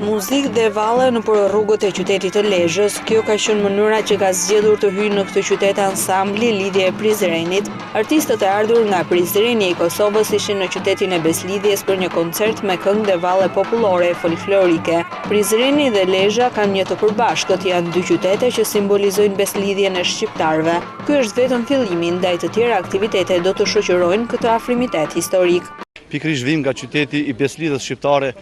Muzikë dhe valle nëpër rrugët e qytetit të Lezhës, kjo ka qenë mënyra që ka zgjedhur të hyjë në këtë qytet ansambli Lidhje e Prizrenit. Artistët e ardhur nga Prizreni e Kosovës ishin në qytetin e Beslidhjes për një koncert me këngë dhe valle popullore e folklorike. Prizreni dhe Lezhë kanë një të përbashkët, janë dy qytete që simbolizojnë beslidhjen e shqiptarëve. Ky është vetëm fillimi, ndaj të tjera aktivitete do të shoqërojnë këtë afrimitet historik. Pikërisht vim nga qyteti i beslidhjes shqiptare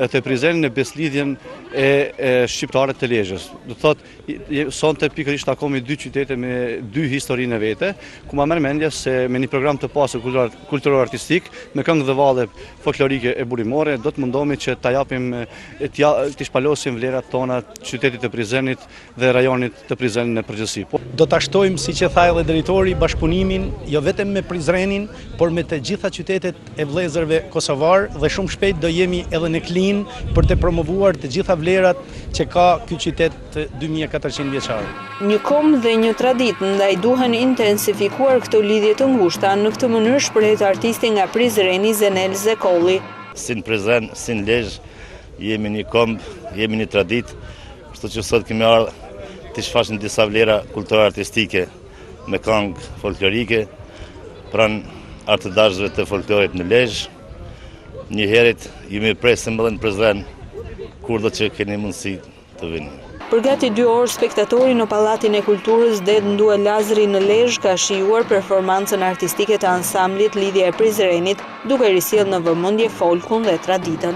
të Prizrenit në beslidhjen e shqiptare të Lezhës. Do të thotë sonte pikërisht takomi dy qytete me dy historinë e vete, ku ma merr mendja se me një program të pasur kulturor artistik me këngë dhe valle folklorike e burimore do të mundohemi që ta japim të shpalosim vlerat tona qytetit të Prizrenit dhe rajonit të Prizrenit në përgjithësi. Do ta shtojmë, siç e tha edhe drejtori, bashkëpunimin jo vetëm me Prizrenin, por me të gjitha qytetet e vëllezërve kosovar dhe shumë shpejt do jemi edhe në Klin për të promovuar të gjitha vlerat që ka ky qytet 2400 vjeçar. Një kom dhe një traditë, ndaj duhen intensifikuar këto lidhje të ngushta. Në këtë mënyrë shprehet artisti nga Prizreni Zenel Zekolli. Si në Prizren, si në Lezhë, jemi një kom, jemi një traditë, kështu që sot kemi ardhur të shfaqim disa vlera kulturore artistike me këngë folklorike pranë artëdashësve të folklorit në Lezhë. Një herit jemi presë më dhe në Prizren, kur do që keni mundësi të vini. Për gati 2 orë, spektatori në Pallatin e Kulturës Det Ndue Lazari në Lezhë ka shijuar performancën artistike të ansamblit Lidhja e Prizrenit, duke risjellë në vëmendje folkun dhe traditën.